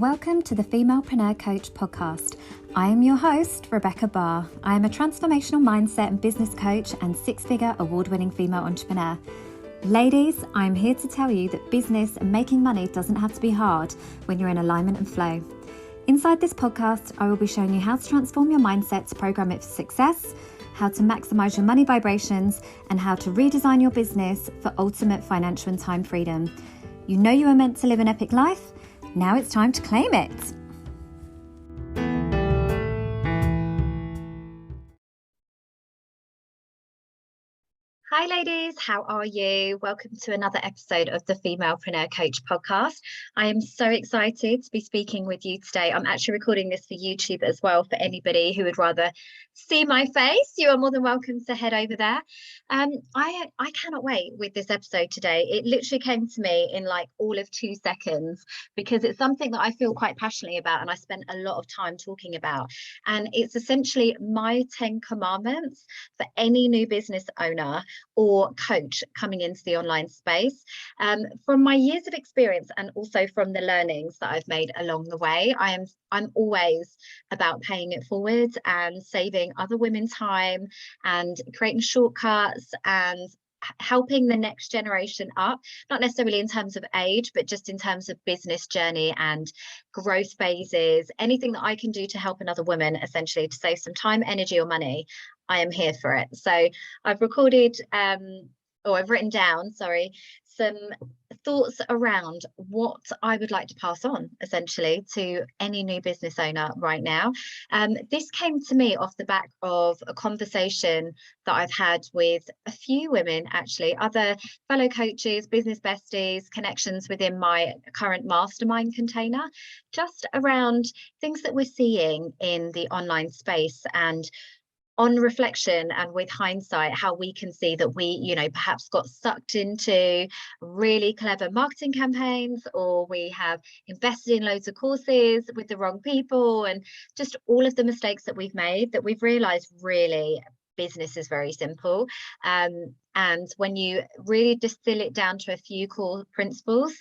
Welcome to the Femalepreneur Coach podcast. I am your host, Rebecca Barr. I am a transformational mindset and business coach and six-figure award-winning female entrepreneur. Ladies, I'm here to tell you that business and making money doesn't have to be hard when you're in alignment and flow. Inside this podcast, I will be showing you how to transform your mindset to program it for success, how to maximize your money vibrations, and how to redesign your business for ultimate financial and time freedom. You know you are meant to live an epic life. Now it's time to claim it. Hi ladies, how are you? Welcome to another episode of the Femalepreneur Coach podcast. I am so excited to be speaking with you today. I'm actually recording this for YouTube as well. For anybody who would rather see my face, you are more than welcome to head over there. I cannot wait with this episode today. It literally came to me in like all of 2 seconds because it's something that I feel quite passionately about and I spent a lot of time talking about. And it's essentially my 10 commandments for any new business owner or coach coming into the online space. From my years of experience and also from the learnings that I've made along the way, I'm always about paying it forward and saving other women time and creating shortcuts and helping the next generation up, not necessarily in terms of age, but just in terms of business journey and growth phases. Anything that I can do to help another woman essentially to save some time, energy or money, I am here for it. So I've recorded I've written down, some thoughts around what I would like to pass on essentially to any new business owner right now. This came to me off the back of a conversation that I've had with a few women, actually, other fellow coaches, business besties, connections within my current mastermind container, just around things that we're seeing in the online space and on reflection and with hindsight, how we can see that we, perhaps got sucked into really clever marketing campaigns, or we have invested in loads of courses with the wrong people, and just all of the mistakes that we've made that we've realized really business is very simple. And when you really distill it down to a few core principles,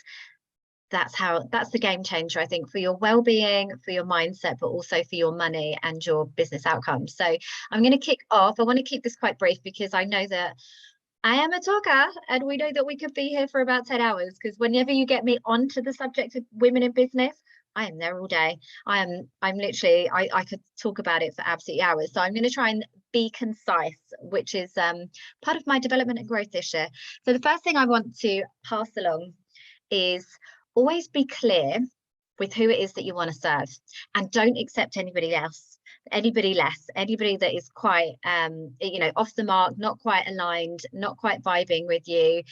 that's the game changer, I think, for your well-being, for your mindset, but also for your money and your business outcomes. So I'm going to kick off. I want to keep this quite brief because I know that I am a talker and we know that we could be here for about 10 hours because whenever you get me onto the subject of women in business, I am there all day. I'm literally, I could talk about it for absolutely hours. So I'm going to try and be concise, which is part of my development and growth this year. So the first thing I want to pass along is always be clear with who it is that you want to serve, and don't accept anybody less, anybody that is quite off the mark, not quite aligned, not quite vibing with you,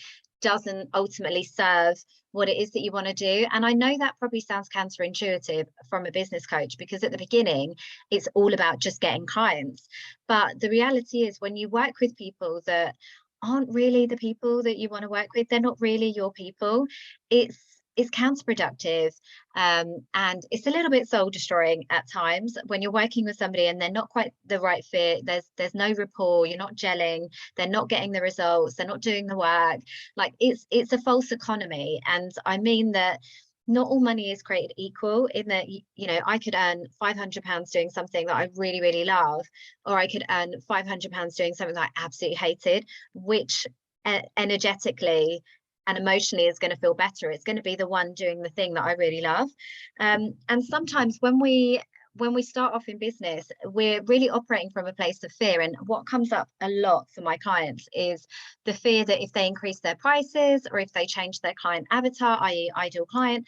doesn't ultimately serve what it is that you want to do. And I know that probably sounds counterintuitive from a business coach, because at the beginning it's all about just getting clients, but the reality is when you work with people that aren't really the people that you want to work with, they're not really your people, it's counterproductive, and it's a little bit soul destroying at times when you're working with somebody and they're not quite the right fit. There's no rapport, you're not gelling, they're not getting the results, they're not doing the work. Like it's a false economy. And I mean that not all money is created equal, in that I could earn £500 doing something that I really, really love, or I could earn £500 doing something that I absolutely hated, which energetically and emotionally is going to feel better. It's going to be the one doing the thing that I really love. And sometimes when we start off in business, we're really operating from a place of fear. And what comes up a lot for my clients is the fear that if they increase their prices or if they change their client avatar, i.e. ideal client,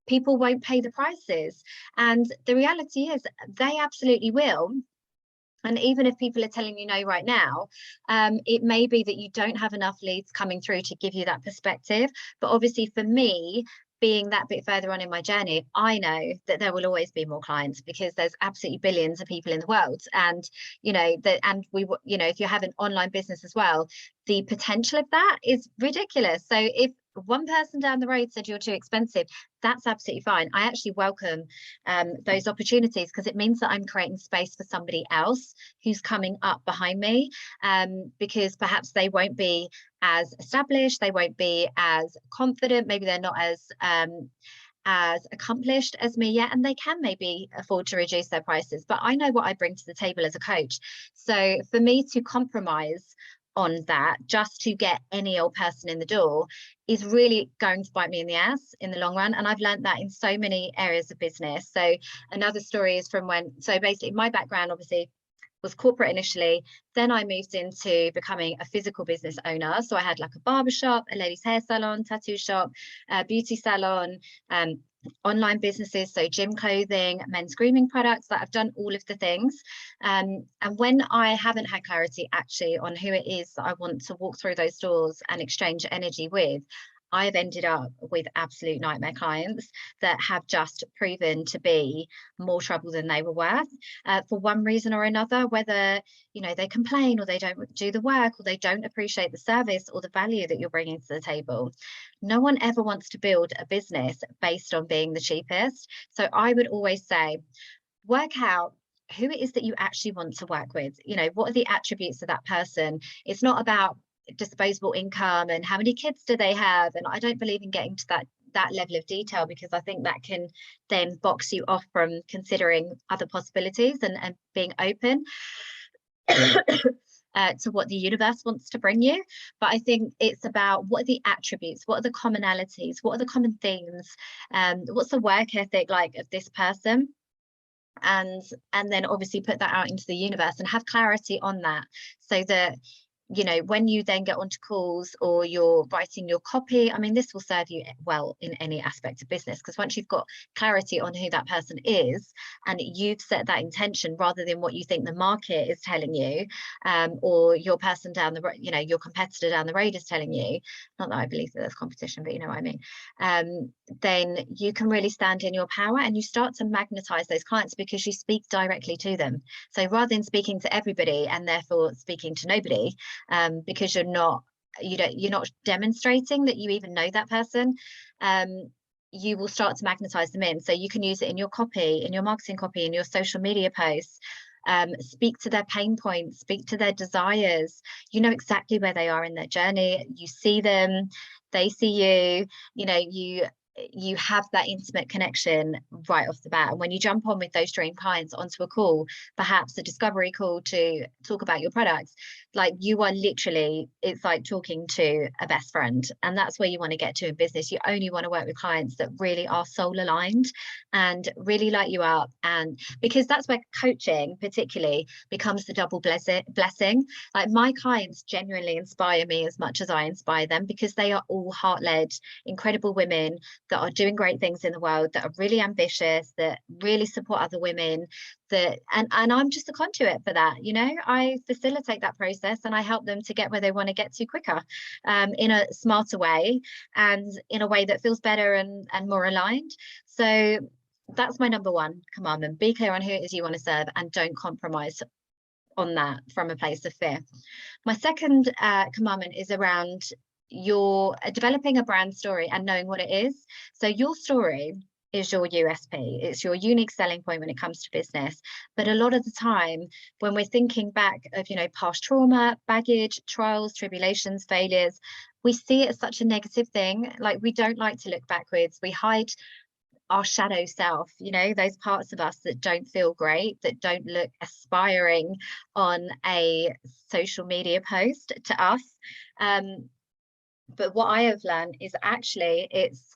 people won't pay the prices. And the reality is they absolutely will. And even if people are telling you no right now, it may be that you don't have enough leads coming through to give you that perspective. But obviously for me, being that bit further on in my journey, I know that there will always be more clients because there's absolutely billions of people in the world. And, if you have an online business as well, the potential of that is ridiculous. So if one person down the road said you're too expensive, that's absolutely fine. I actually welcome those opportunities because it means that I'm creating space for somebody else who's coming up behind me, because perhaps they won't be as established, they won't be as confident, maybe they're not as accomplished as me yet, and they can maybe afford to reduce their prices, but I know what I bring to the table as a coach. So for me to compromise on that just to get any old person in the door is really going to bite me in the ass in the long run. And I've learned that in so many areas of business. So another story is from so basically my background obviously was corporate initially. Then I moved into becoming a physical business owner. So I had like a barbershop, a ladies' hair salon, tattoo shop, beauty salon, online businesses, so gym clothing, men's grooming products. That I've done all of the things. And when I haven't had clarity actually on who it is that I want to walk through those doors and exchange energy with, I've ended up with absolute nightmare clients that have just proven to be more trouble than they were worth, for one reason or another, whether, you know, they complain or they don't do the work or they don't appreciate the service or the value that you're bringing to the table. No one ever wants to build a business based on being the cheapest. So I would always say, work out who it is that you actually want to work with. You know, what are the attributes of that person? It's not about disposable income and how many kids do they have, and I don't believe in getting to that level of detail, because I think that can then box you off from considering other possibilities and being open to what the universe wants to bring you. But I think it's about, what are the attributes, what are the commonalities, what are the common themes, what's the work ethic like of this person, and then obviously put that out into the universe and have clarity on that, so that, you know, when you then get onto calls or you're writing your copy, I mean, this will serve you well in any aspect of business, because once you've got clarity on who that person is and you've set that intention rather than what you think the market is telling you, or your person down the road, you know, your competitor down the road is telling you, not that I believe that there's competition, but you know what I mean, then you can really stand in your power and you start to magnetize those clients because you speak directly to them. So rather than speaking to everybody and therefore speaking to nobody, because you're not demonstrating that you even know that person, you will start to magnetize them in. So you can use it in your copy, in your marketing copy, in your social media posts. Speak to their pain points, speak to their desires. You know exactly where they are in their journey. You see them, they see you. You know, you have that intimate connection right off the bat. And when you jump on with those dream clients onto a call, perhaps a discovery call to talk about your products, like, you are literally, it's like talking to a best friend. And that's where you want to get to in business. You only want to work with clients that really are soul aligned and really light you up. And because that's where coaching particularly becomes the double blessing. Like, my clients genuinely inspire me as much as I inspire them, because they are all heart-led, incredible women that are doing great things in the world, that are really ambitious, that really support other women, that and I'm just a conduit for that. You know, I facilitate that process and I help them to get where they want to get to quicker, in a smarter way and in a way that feels better and more aligned. So that's my number one commandment: be clear on who it is you want to serve and don't compromise on that from a place of fear. My second commandment is around your developing a brand story and knowing what it is. So your story is your USP. It's your unique selling point when it comes to business. But a lot of the time, when we're thinking back of, you know, past trauma, baggage, trials, tribulations, failures, we see it as such a negative thing. Like, we don't like to look backwards. We hide our shadow self, you know, those parts of us that don't feel great, that don't look aspiring on a social media post to us. But what I have learned is actually, it's,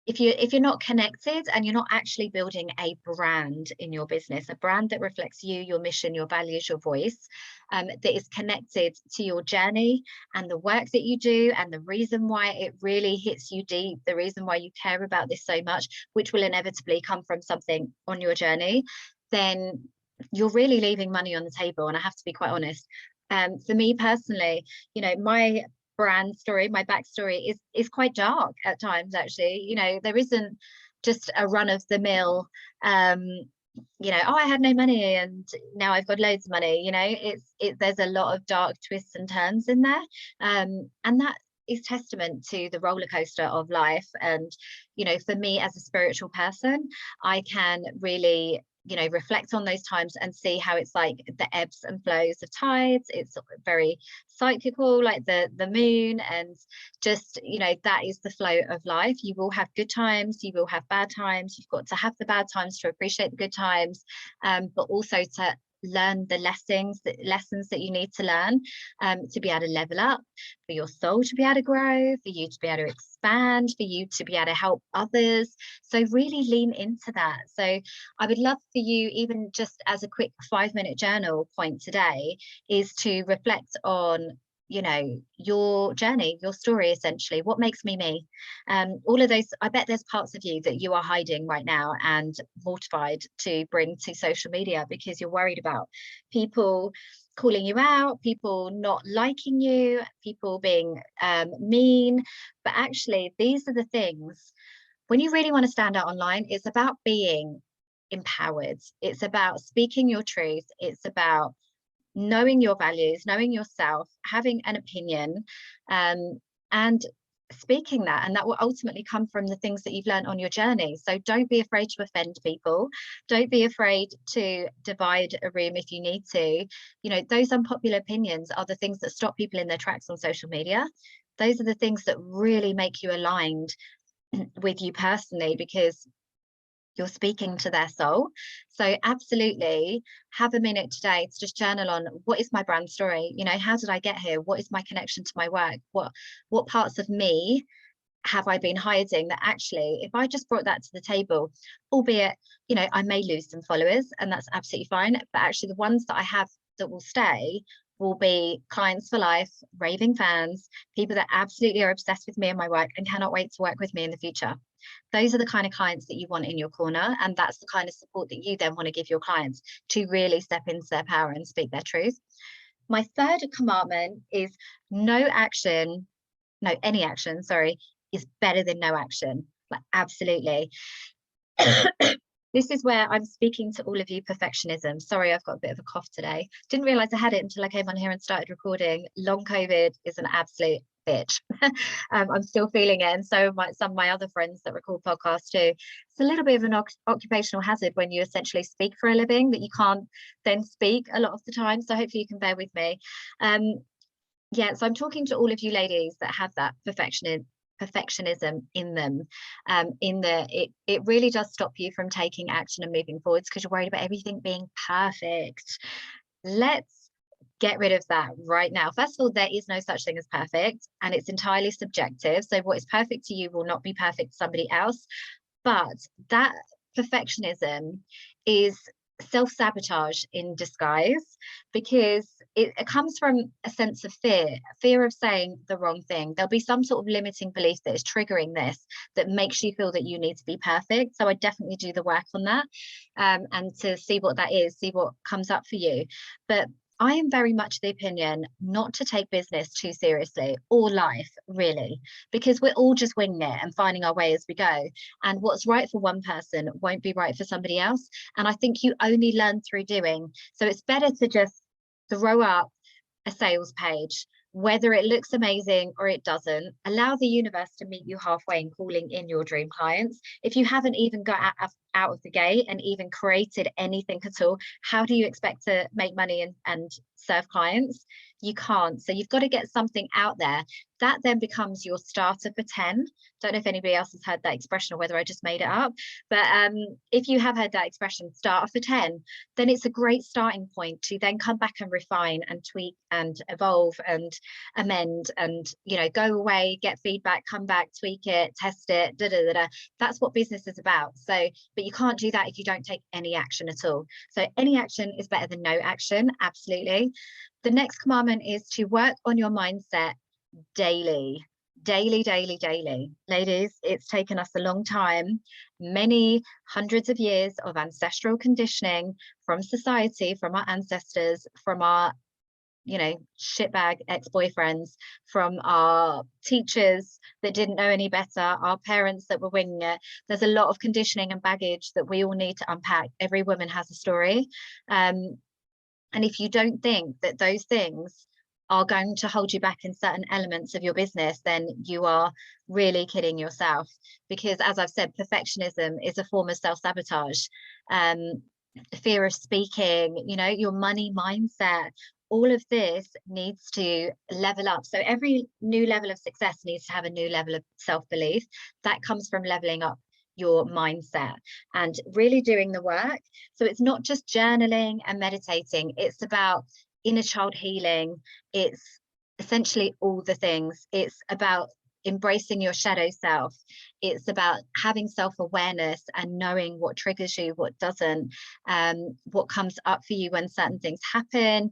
if you're not connected and you're not actually building a brand in your business, a brand that reflects you, your mission, your values, your voice, that is connected to your journey and the work that you do and the reason why it really hits you deep, the reason why you care about this so much, which will inevitably come from something on your journey, then you're really leaving money on the table. And I have to be quite honest. For me personally, you know, my brand story, my backstory is quite dark at times, actually. You know, there isn't just a run of the mill, you know, oh, I had no money and now I've got loads of money. You know, there's a lot of dark twists and turns in there, and that is testament to the roller coaster of life. And, you know, for me as a spiritual person, I can really reflect on those times and see how it's like the ebbs and flows of tides. It's very cyclical, like the moon, and just, that is the flow of life. You will have good times, you will have bad times. You've got to have the bad times to appreciate the good times, but also to learn the lessons that you need to learn, to be able to level up, for your soul to be able to grow, for you to be able to expand, for you to be able to help others. So really lean into that. So I would love for you, even just as a quick 5-minute journal point today, is to reflect on your journey, your story, essentially. What makes me? All of those, I bet there's parts of you that you are hiding right now and mortified to bring to social media because you're worried about people calling you out, people not liking you, people being mean. But actually, these are the things, when you really want to stand out online, it's about being empowered. It's about speaking your truth. It's about knowing your values, knowing yourself, having an opinion, and speaking that. And that will ultimately come from the things that you've learned on your journey. So don't be afraid to offend people. Don't be afraid to divide a room if you need to. Those unpopular opinions are the things that stop people in their tracks on social media. Those are the things that really make you aligned with you personally, because you're speaking to their soul. So absolutely have a minute today to just journal on, what is my brand story? How did I get here? What is my connection to my work? What parts of me have I been hiding that actually, if I just brought that to the table, albeit, I may lose some followers, and that's absolutely fine, but actually the ones that I have that will stay will be clients for life, raving fans, people that absolutely are obsessed with me and my work and cannot wait to work with me in the future. Those are the kind of clients that you want in your corner, and that's the kind of support that you then want to give your clients to really step into their power and speak their truth. My third commandment is any action, is better than no action. Like, absolutely. This is where I'm speaking to all of you perfectionism. Sorry, I've got a bit of a cough today. Didn't realize I had it until I came on here and started recording. Long COVID is an absolute bitch. I'm still feeling it, and so some of my other friends that record podcasts too. It's a little bit of an occupational hazard when you essentially speak for a living, that you can't then speak a lot of the time. So hopefully you can bear with me. So I'm talking to all of you ladies that have that perfectionism in them, it really does stop you from taking action and moving forwards because you're worried about everything being perfect. Let's get rid of that right now. First of all, there is no such thing as perfect, and it's entirely subjective. So what is perfect to you will not be perfect to somebody else. But that perfectionism is self-sabotage in disguise, because it comes from a sense of fear of saying the wrong thing. There'll be some sort of limiting belief that is triggering this, that makes you feel that you need to be perfect. So I definitely do the work on that, and to see what that is, see what comes up for you. But I am very much the opinion not to take business too seriously, or life really, because we're all just winging it and finding our way as we go. And what's right for one person won't be right for somebody else. And I think you only learn through doing. So it's better to just throw up a sales page, whether it looks amazing or it doesn't. Allow the universe to meet you halfway in calling in your dream clients. If you haven't even got out of the gate and even created anything at all, how do you expect to make money and serve clients? You can't. So you've got to get something out there. That then becomes your starter for 10. Don't know if anybody else has heard that expression or whether I just made it up. But if you have heard that expression, starter for 10, then it's a great starting point to then come back and refine and tweak and evolve and amend and, go away, get feedback, come back, tweak it, test it, That's what business is about. So, but you can't do that if you don't take any action at all. So any action is better than no action. Absolutely. The next commandment is to work on your mindset daily. Daily. Ladies, it's taken us a long time, many hundreds of years of ancestral conditioning from society, from our ancestors, from our shitbag ex-boyfriends, from our teachers that didn't know any better, our parents that were winging it. There's a lot of conditioning and baggage that we all need to unpack. Every woman has a story. And if you don't think that those things are going to hold you back in certain elements of your business, then you are really kidding yourself. Because as I've said, perfectionism is a form of self-sabotage. fear of speaking, you know, your money mindset. All of this needs to level up. So every new level of success needs to have a new level of self-belief. That comes from leveling up your mindset and really doing the work. So it's not just journaling and meditating, it's about inner child healing. It's essentially all the things. It's about embracing your shadow self. It's about having self-awareness and knowing what triggers you, what doesn't, what comes up for you when certain things happen,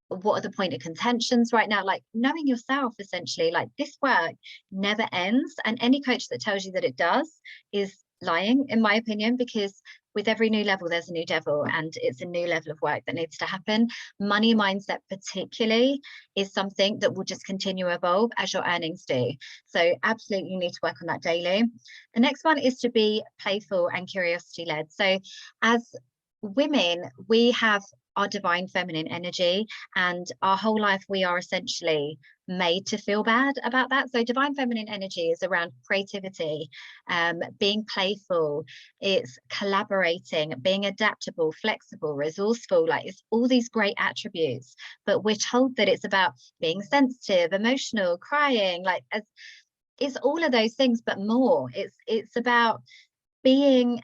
what are the point of contentions right now, like knowing yourself. Essentially, like, this work never ends, and any coach that tells you that it does is lying, in my opinion, because with every new level there's a new devil, and it's a new level of work that needs to happen. Money mindset particularly is something that will just continue to evolve as your earnings do. So absolutely, you need to work on that daily. The next one is to be playful and curiosity led. So as women, we have our divine feminine energy, and our whole life we are essentially made to feel bad about that. So divine feminine energy is around creativity, being playful, it's collaborating, being adaptable, flexible, resourceful. Like, it's all these great attributes, but we're told that it's about being sensitive, emotional, crying, like, as it's all of those things but more. It's about being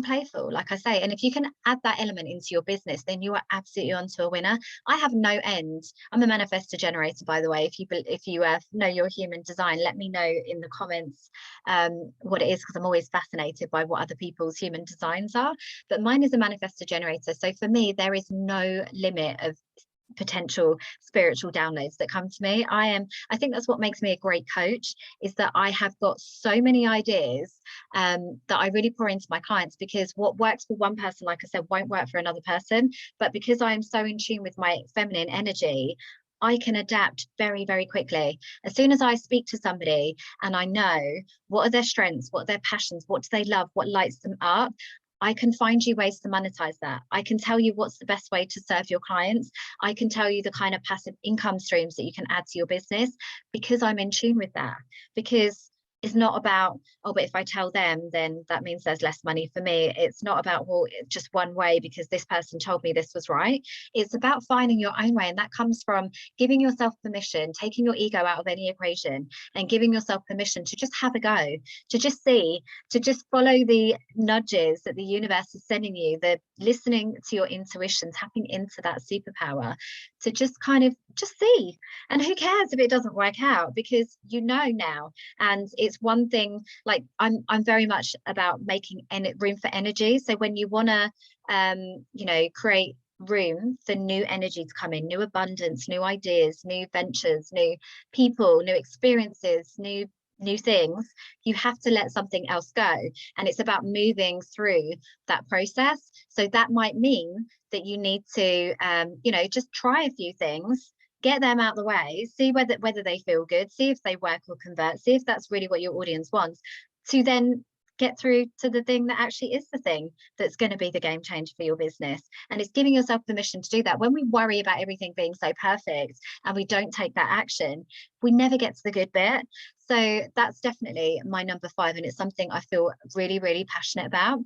playful, like I say. And if you can add that element into your business, then you are absolutely onto a winner. I have no end. I'm a manifestor generator, by the way. If you know your human design, let me know in the comments what it is, because I'm always fascinated by what other people's human designs are. But mine is a manifestor generator. So for me, there is no limit of potential spiritual downloads that come to me. I think that's what makes me a great coach, is that I have got so many ideas that I really pour into my clients, because what works for one person, like I said, won't work for another person. But because I am so in tune with my feminine energy, I can adapt very, very quickly. As soon as I speak to somebody and I know what are their strengths, what are their passions, what do they love, what lights them up, I can find you ways to monetize that. I can tell you what's the best way to serve your clients. I can tell you the kind of passive income streams that you can add to your business, because I'm in tune with that. Because it's not about, oh, but if I tell them, then that means there's less money for me. It's not about, well, it's just one way because this person told me this was right. It's about finding your own way. And that comes from giving yourself permission, taking your ego out of any equation, and giving yourself permission to just have a go, to just see, to just follow the nudges that the universe is sending you, the listening to your intuition, tapping into that superpower, to just kind of just see. And who cares if it doesn't work out, because you know now. And it's one thing, like, I'm very much about making room for energy. So when you want to create room for new energy to come in, new abundance, new ideas, new ventures, new people, new experiences, new things, you have to let something else go. And it's about moving through that process. So that might mean that you need to just try a few things, get them out the way, see whether they feel good, see if they work or convert, see if that's really what your audience wants, to then get through to the thing that actually is the thing that's going to be the game changer for your business. And it's giving yourself permission to do that. When we worry about everything being so perfect and we don't take that action, we never get to the good bit. So that's definitely my number 5, and it's something I feel really, really passionate about.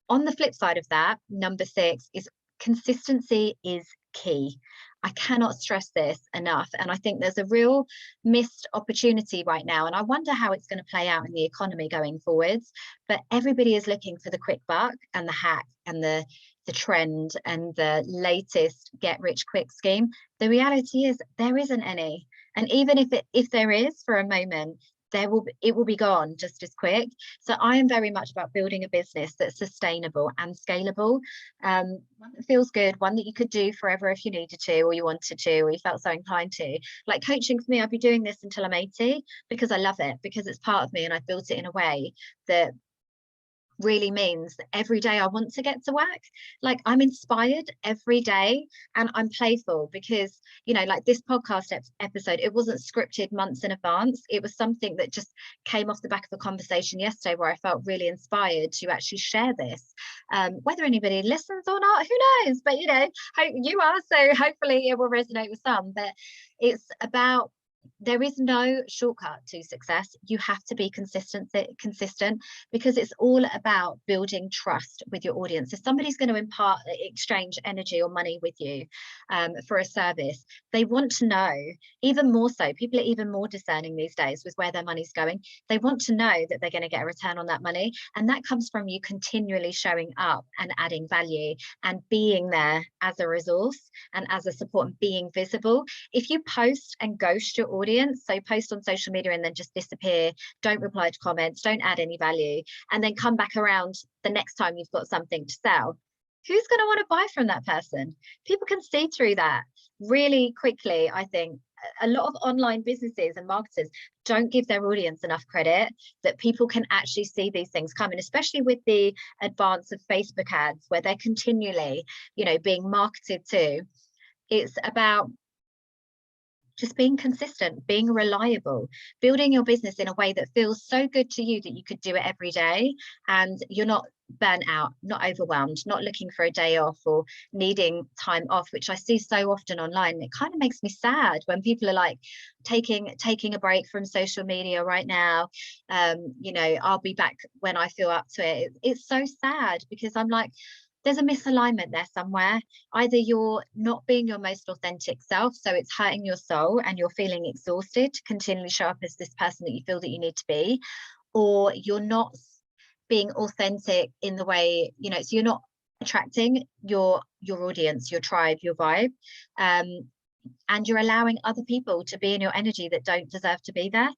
On the flip side of that, number 6 is consistency is key. I cannot stress this enough. And I think there's a real missed opportunity right now. And I wonder how it's going to play out in the economy going forwards. But everybody is looking for the quick buck and the hack and the trend and the latest get rich quick scheme. The reality is there isn't any. And even if there is for a moment, it will be gone just as quick. So I am very much about building a business that's sustainable and scalable, one that feels good, one that you could do forever if you needed to, or you wanted to, or you felt so inclined to. Like coaching, for me, I'll be doing this until I'm 80 because I love it, because it's part of me, and I built it in a way that really means that every day I want to get to work. Like, I'm inspired every day, and I'm playful, because like this podcast episode, it wasn't scripted months in advance. It was something that just came off the back of a conversation yesterday where I felt really inspired to actually share this. Whether anybody listens or not, who knows, but hope you are, so hopefully it will resonate with some. But it's about there is no shortcut to success. You have to be consistent, because it's all about building trust with your audience. If somebody's going to exchange energy or money with you for a service, they want to know, even more so, people are even more discerning these days with where their money's going. They want to know that they're going to get a return on that money. And that comes from you continually showing up and adding value and being there as a resource and as a support and being visible. If you post and ghost your audience, so post on social media and then just disappear, don't reply to comments, don't add any value, and then come back around the next time you've got something to sell, who's going to want to buy from that person? People can see through that really quickly. I think a lot of online businesses and marketers don't give their audience enough credit that people can actually see these things coming, especially with the advance of Facebook ads, where they're continually, being marketed to. It's about just being consistent, being reliable, building your business in a way that feels so good to you that you could do it every day and you're not burnt out, not overwhelmed, not looking for a day off or needing time off, which I see so often online. It kind of makes me sad when people are like taking a break from social media right now. I'll be back when I feel up to it. It's so sad, because I'm like, there's a misalignment there somewhere. Either you're not being your most authentic self, so it's hurting your soul and you're feeling exhausted to continually show up as this person that you feel that you need to be, or you're not being authentic in the way, so you're not attracting your audience, your tribe, your vibe, and you're allowing other people to be in your energy that don't deserve to be there.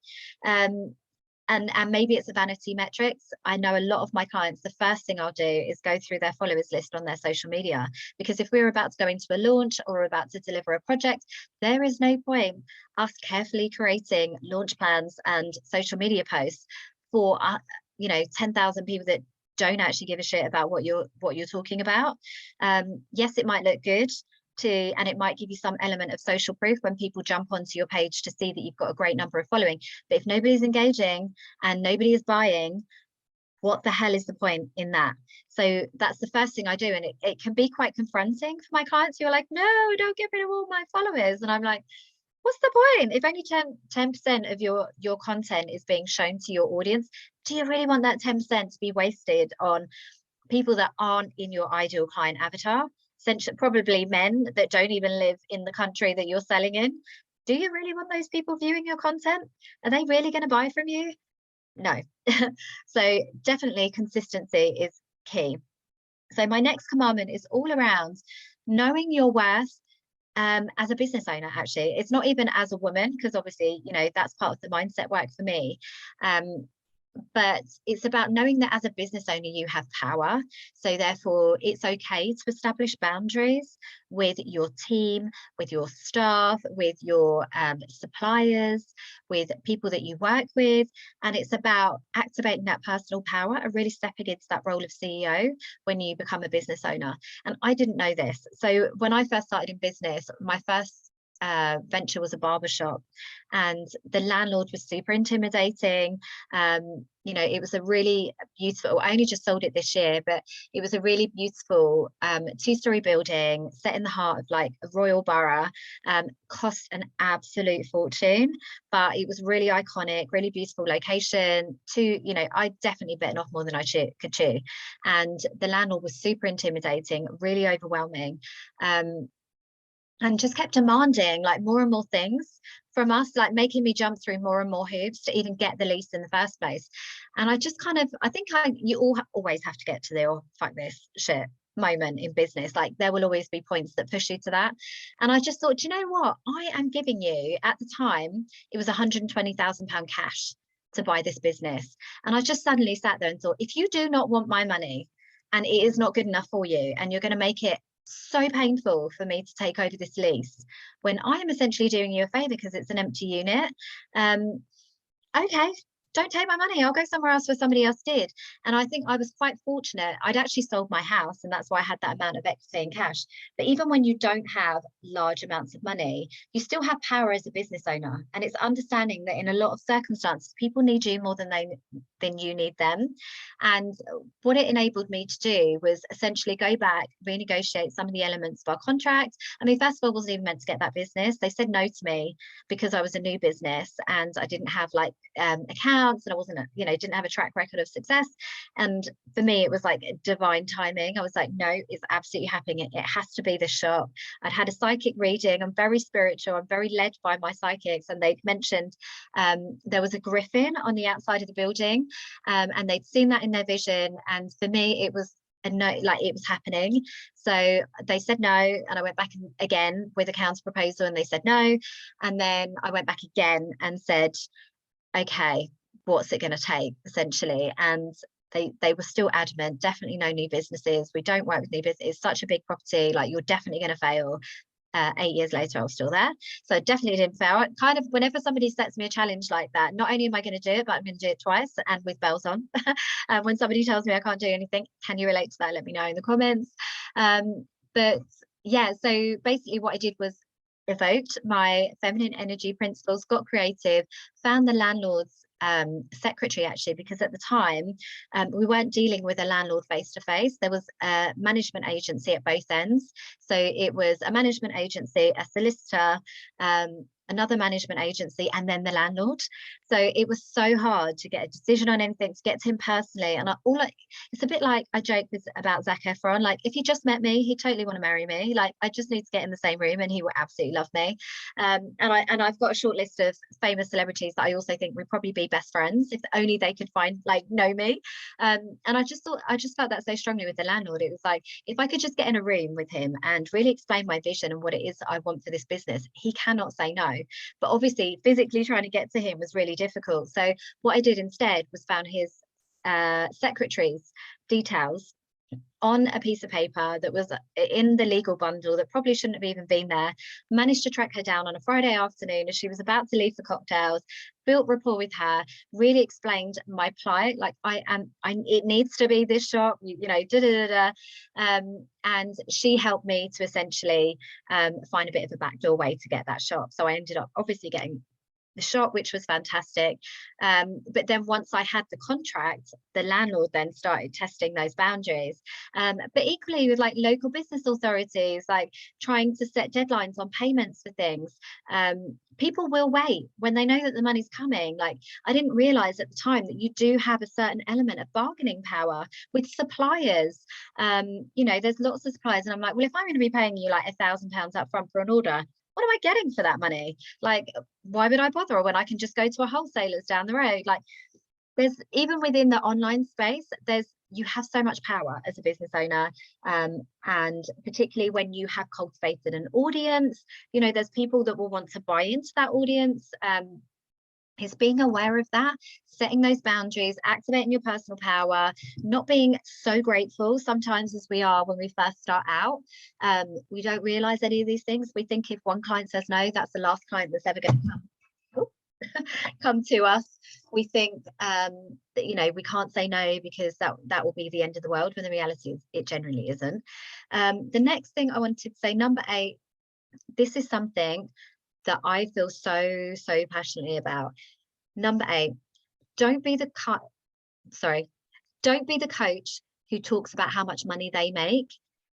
And maybe it's a vanity metrics. I know a lot of my clients, the first thing I'll do is go through their followers list on their social media, because if we're about to go into a launch or about to deliver a project, there is no point us carefully creating launch plans and social media posts for 10,000 people that don't actually give a shit about what you're talking about. Yes, it might look good and it might give you some element of social proof when people jump onto your page to see that you've got a great number of following. But if nobody's engaging and nobody is buying, what the hell is the point in that? So that's the first thing I do. And it can be quite confronting for my clients who are like, no, don't get rid of all my followers. And I'm like, what's the point? If only 10% of your content is being shown to your audience, do you really want that 10% to be wasted on people that aren't in your ideal client avatar? Essentially, probably men that don't even live in the country that you're selling in. Do you really want those people viewing your content? Are they really going to buy from you? No. So definitely consistency is key. So my next commandment is all around knowing your worth. As a business owner, actually, it's not even as a woman, because obviously, that's part of the mindset work for me. But it's about knowing that as a business owner, you have power. So therefore, it's okay to establish boundaries with your team, with your staff, with your suppliers, with people that you work with. And it's about activating that personal power and really stepping into that role of CEO when you become a business owner. And I didn't know this. So when I first started in business, my first venture was a barbershop, and the landlord was super intimidating. It was a really beautiful, I only just sold it this year, but it was a really beautiful 2-story building set in the heart of like a royal borough. Cost an absolute fortune, but it was really iconic, really beautiful location. I definitely bitten off more than I could chew, and the landlord was super intimidating, really overwhelming. And just kept demanding like more and more things from us, like making me jump through more and more hoops to even get the lease in the first place. And I just you always have to get to the, oh, fuck this shit moment in business. Like there will always be points that push you to that. And I just thought, do you know what? I am giving you, at the time, it was £120,000 cash to buy this business. And I just suddenly sat there and thought, if you do not want my money and it is not good enough for you, and you're going to make it so painful for me to take over this lease when I am essentially doing you a favor because it's an empty unit, okay, don't take my money. I'll go somewhere else where somebody else did. And I think I was quite fortunate. I'd actually sold my house, and that's why I had that amount of equity in cash. But even when you don't have large amounts of money, you still have power as a business owner. And it's understanding that in a lot of circumstances, people need you more than you need them. And what it enabled me to do was essentially go back, renegotiate some of the elements of our contract. I mean, first of all, I wasn't even meant to get that business. They said no to me because I was a new business and I didn't have like accounts, and I wasn't, didn't have a track record of success. And for me, it was like divine timing. I was like, no, it's absolutely happening. It has to be the shop. I'd had a psychic reading. I'm very spiritual. I'm very led by my psychics. And they'd mentioned there was a griffin on the outside of the building, and they'd seen that in their vision. And for me, it was a no, like it was happening. So they said no, and I went back again with a counter proposal, and they said no. And then I went back again and said, okay, what's it going to take, essentially? And they were still adamant, definitely no new businesses. We don't work with new business. It's such a big property, like you're definitely going to fail. 8 years later, I was still there. So definitely didn't fail. Kind of whenever somebody sets me a challenge like that, not only am I going to do it, but I'm going to do it twice and with bells on. When somebody tells me I can't do anything, can you relate to that? Let me know in the comments. But yeah, so basically what I did was evoked my feminine energy principles, got creative, found the landlord's secretary, actually, because at the time we weren't dealing with a landlord face to face. There was a management agency at both ends. So it was a management agency, a solicitor, another management agency, and then the landlord. So it was so hard to get a decision on anything, to get to him personally. And it's a bit like I joke about Zac Efron, like if he just met me, he'd totally want to marry me. Like I just need to get in the same room and he would absolutely love me. And I've got a short list of famous celebrities that I also think would probably be best friends if only they could know me. And I just felt that so strongly with the landlord. It was like, if I could just get in a room with him and really explain my vision and what it is I want for this business, he cannot say no. But obviously physically trying to get to him was really difficult. So what I did instead was found his secretary's details on a piece of paper that was in the legal bundle that probably shouldn't have even been there, managed to track her down on a Friday afternoon as she was about to leave for cocktails, built rapport with her, really explained my plight, like it needs to be this shop, and she helped me to essentially find a bit of a backdoor way to get that shop. So I ended up obviously getting the shop, which was fantastic. But then once I had the contract, the landlord then started testing those boundaries. But equally with like local business authorities, like trying to set deadlines on payments for things. People will wait when they know that the money's coming. Like I didn't realize at the time that you do have a certain element of bargaining power with suppliers. There's lots of suppliers, and I'm like, well, if I'm going to be paying you like £1,000 up front for an order, what am I getting for that money? Like, why would I bother when I can just go to a wholesaler's down the road? Like, there's even within the online space, you have so much power as a business owner, and particularly when you have cultivated an audience, there's people that will want to buy into that audience. Is being aware of that, setting those boundaries, activating your personal power, not being so grateful sometimes as we are when we first start out. We don't realize any of these things. We think if one client says no, that's the last client that's ever going to come to us. We think that we can't say no because that will be the end of the world, when the reality is it generally isn't. The next thing I wanted to say, number 8, this is something that I feel so passionately about. Number 8, don't be the coach who talks about how much money they make.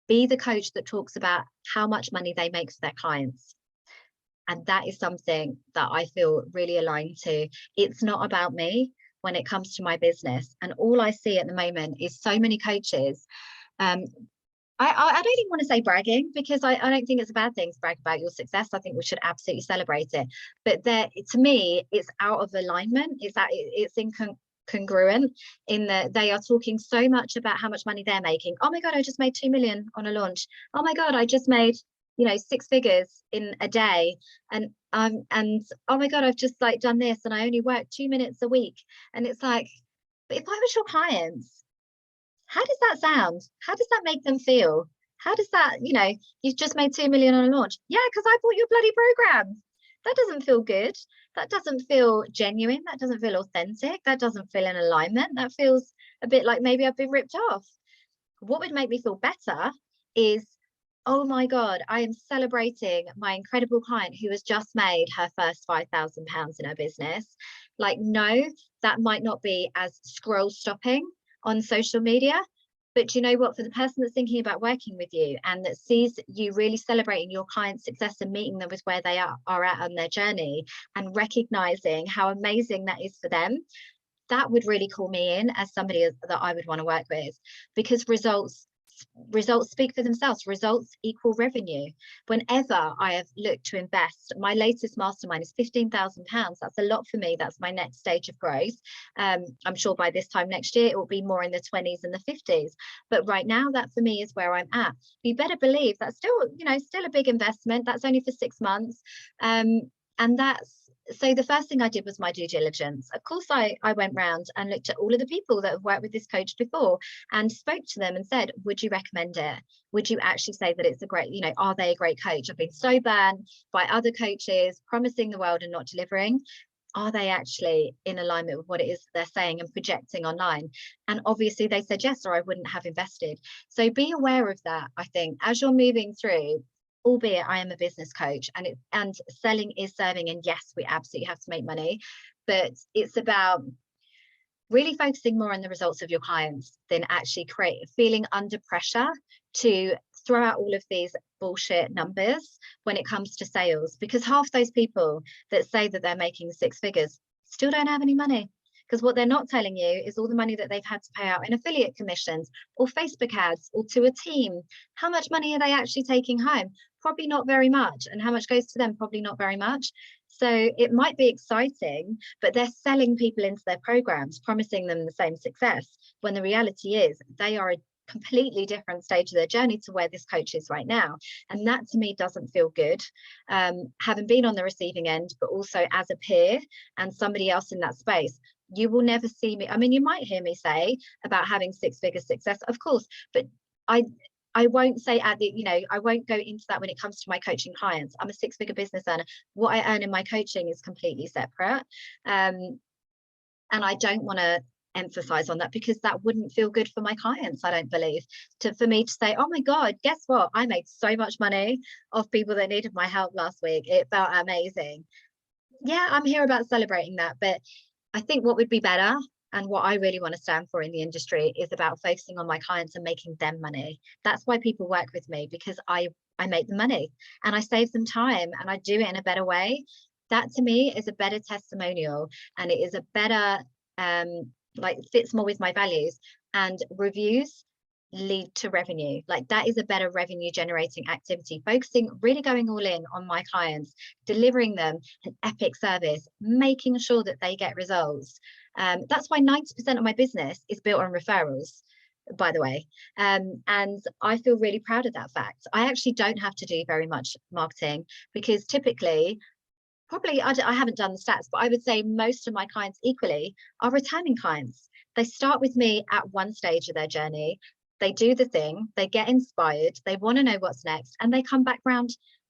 Be the coach that talks about how much money they make for their clients. And that is something that I feel really aligned to. It's not about me when it comes to my business. And all I see at the moment is so many coaches. I don't even want to say bragging, because I don't think it's a bad thing to brag about your success. I think we should absolutely celebrate it. But to me, it's out of alignment. It's incongruent in that they are talking so much about how much money they're making. Oh my God, I just made 2 million on a launch. Oh my God, I just made 6 figures in a day. And oh my God, I've just like done this and I only work 2 minutes a week. And it's like, but if I was your clients, how does that sound? How does that make them feel? How does that, you've just made 2 million on a launch? Yeah, because I bought your bloody program. That doesn't feel good. that doesn't feel genuine, that doesn't feel authentic, that doesn't feel in alignment, that feels a bit like maybe I've been ripped off. What would make me feel better is, oh my God, I am celebrating my incredible client who has just made her first £5,000 in her business. Like, no, that might not be as scroll stopping on social media. But do you know what? For the person that's thinking about working with you and that sees you really celebrating your client's success and meeting them with where they are at on their journey and recognizing how amazing that is for them, that would really call me in as somebody that I would want to work with, because results speak for themselves. Results equal revenue. Whenever I have looked to invest, my latest mastermind is £15,000. That's a lot for me. That's my next stage of growth. I'm sure by this time next year it will be more in the 20s and the 50s, but right now that for me is where I'm at. You better believe that's still, you know, still a big investment. That's only for 6 months, and that's so the first thing I did was my due diligence. Of course, I went round and looked at all of the people that have worked with this coach before and spoke to them and said, would you recommend it? Would you actually say that it's a great, you know, are they a great coach? I've been so burned by other coaches promising the world and not delivering. Are they actually in alignment with what it is they're saying and projecting online? And obviously they said yes, or I wouldn't have invested. So be aware of that, I think, as you're moving through. Albeit I am a business coach and selling is serving, and yes, we absolutely have to make money, but it's about really focusing more on the results of your clients than actually feeling under pressure to throw out all of these bullshit numbers when it comes to sales, because half those people that say that they're making 6 figures still don't have any money. Because what they're not telling you is all the money that they've had to pay out in affiliate commissions or Facebook ads or to a team. How much money are they actually taking home? Probably not very much. And how much goes to them? Probably not very much. So it might be exciting, but they're selling people into their programs, promising them the same success, when the reality is they are a completely different stage of their journey to where this coach is right now. And that to me doesn't feel good. Having been on the receiving end, but also as a peer and somebody else in that space, you will never see me. I mean, you might hear me say about having 6-figure success, of course, but I won't say I won't go into that when it comes to my coaching clients. I'm a 6-figure business owner. What I earn in my coaching is completely separate. And I don't want to emphasize on that, because that wouldn't feel good for my clients, I don't believe, for me to say, oh my God, guess what? I made so much money off people that needed my help last week. It felt amazing. Yeah, I'm here about celebrating that, but I think what would be better, and what I really want to stand for in the industry, is about focusing on my clients and making them money. That's why people work with me, because I make them money and I save them time and I do it in a better way. That to me is a better testimonial, and it is a better like fits more with my values. And reviews lead to revenue. Like, that is a better revenue generating activity. Focusing, really going all in on my clients, delivering them an epic service, making sure that they get results. That's why 90% of my business is built on referrals, by the way. And I feel really proud of that fact. I actually don't have to do very much marketing, because typically, probably I haven't done the stats, but I would say most of my clients equally are returning clients. They start with me at one stage of their journey. They do the thing, they get inspired, they want to know what's next, and they come back round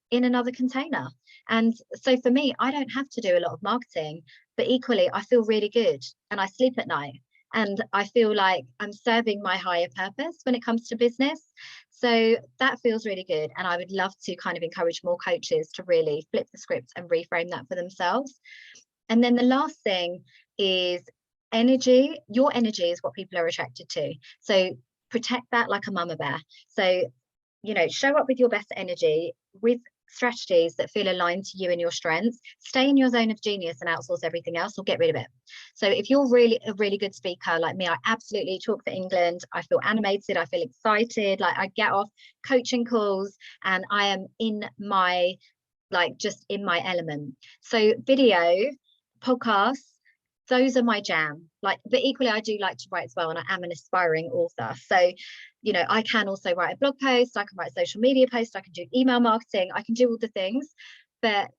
in another container. And so for me, I don't have to do a lot of marketing, but equally I feel really good and I sleep at night and I feel like I'm serving my higher purpose when it comes to business. So that feels really good, and I would love to kind of encourage more coaches to really flip the script and reframe that for themselves. And then the last thing is energy. Your energy is what people are attracted to. So protect that like a mama bear. So, you know, show up with your best energy, with strategies that feel aligned to you and your strengths. Stay in your zone of genius and outsource everything else, or get rid of it. So if you're really a really good speaker like me, I absolutely talk for England. I feel animated, I feel excited, like I get off coaching calls and I am in my, like, just in my element. So video, podcasts, those are my jam. Like, but equally I do like to write as well, and I am an aspiring author. So, you know, I can also write a blog post, I can write a social media post, I can do email marketing, I can do all the things. But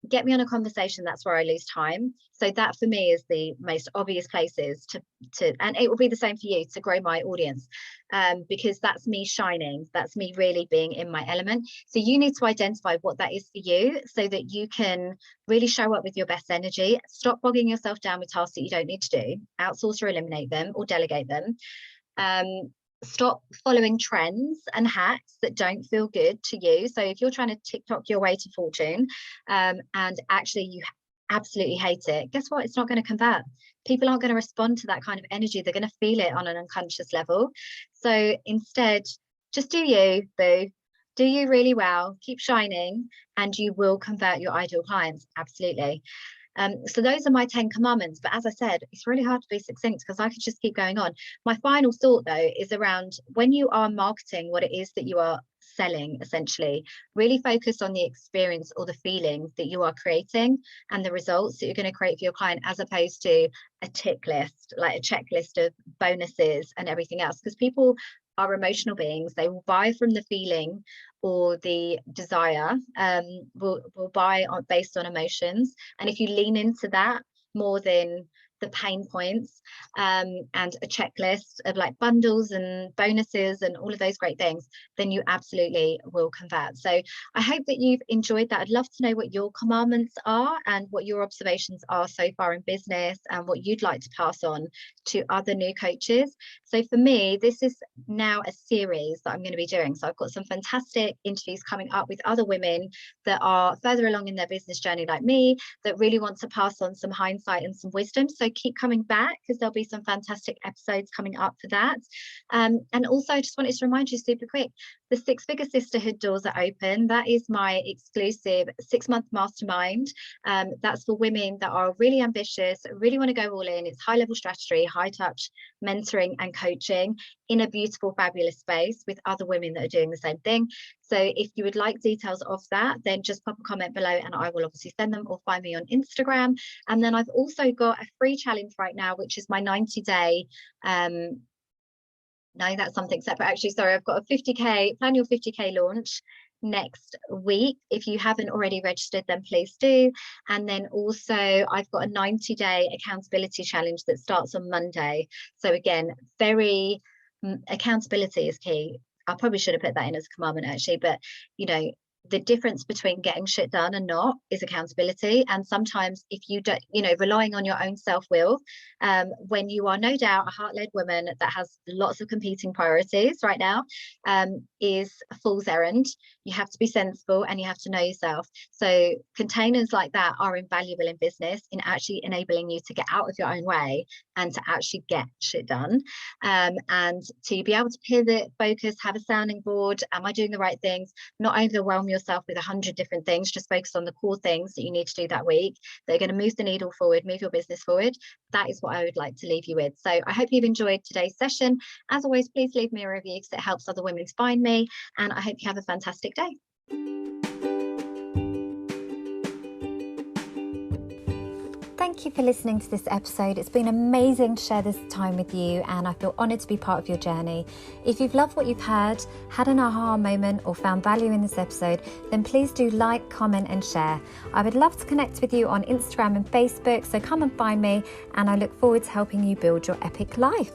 get me on a conversation, that's where I lose time. So that for me is the most obvious places to and it will be the same for you, to grow my audience, because that's me shining, that's me really being in my element. So you need to identify what that is for you so that you can really show up with your best energy. Stop bogging yourself down with tasks that you don't need to do, outsource or eliminate them or delegate them. Stop following trends and hacks that don't feel good to you. So if you're trying to TikTok your way to fortune, and actually you absolutely hate it, guess what? It's not going to convert. People aren't going to respond to that kind of energy. They're going to feel it on an unconscious level. So instead, just do you, boo. Do you really well, keep shining, and you will convert your ideal clients. Absolutely. So those are my 10 commandments. But as I said, it's really hard to be succinct because I could just keep going on. My final thought, though, is around when you are marketing what it is that you are selling, essentially, really focus on the experience or the feeling that you are creating and the results that you're going to create for your client, as opposed to a tick list, like a checklist of bonuses and everything else. Because people are emotional beings. They will buy from the feeling or the desire, will buy based on emotions. And if you lean into that more than the pain points, and a checklist of like bundles and bonuses and all of those great things, then you absolutely will convert. So I hope that you've enjoyed that. I'd love to know what your commandments are and what your observations are so far in business and what you'd like to pass on to other new coaches. So for me, this is now a series that I'm going to be doing. So I've got some fantastic interviews coming up with other women that are further along in their business journey like me, that really want to pass on some hindsight and some wisdom. So keep coming back because there'll be some fantastic episodes coming up for that. And also I just wanted to remind you super quick, the Six Figure Sisterhood doors are open. That is my exclusive 6-month mastermind. That's for women that are really ambitious, really want to go all in. It's high level strategy, high touch mentoring and coaching in a beautiful, fabulous space with other women that are doing the same thing. So if you would like details of that, then just pop a comment below and I will obviously send them, or find me on Instagram. And then I've also got a free challenge right now, which is my 90-day, no, that's something separate actually. Sorry, I've got a 50K, plan your 50K launch next week. If you haven't already registered, then please do. And then also I've got a 90-day accountability challenge that starts on Monday. So again, very accountability is key. I probably should have put that in as a commandment actually, but you know, the difference between getting shit done and not is accountability. And sometimes if you don't, you know, relying on your own self-will, when you are no doubt a heart-led woman that has lots of competing priorities right now, is a fool's errand. You have to be sensible and you have to know yourself. So containers like that are invaluable in business, in actually enabling you to get out of your own way and to actually get shit done, and to be able to pivot, focus, have a sounding board. Am I doing the right things? Not overwhelm yourself with 100 different things. Just focus on the core things that you need to do that week that are going to move the needle forward, move your business forward. That is what I would like to leave you with. So I hope you've enjoyed today's session. As always, please leave me a review because it helps other women to find me, and I hope you have a fantastic day. Thank you for listening to this episode. It's been amazing to share this time with you, and I feel honoured to be part of your journey. If you've loved what you've heard, had an aha moment, or found value in this episode, then please do like, comment and share. I would love to connect with you on Instagram and Facebook, so come and find me, and I look forward to helping you build your epic life.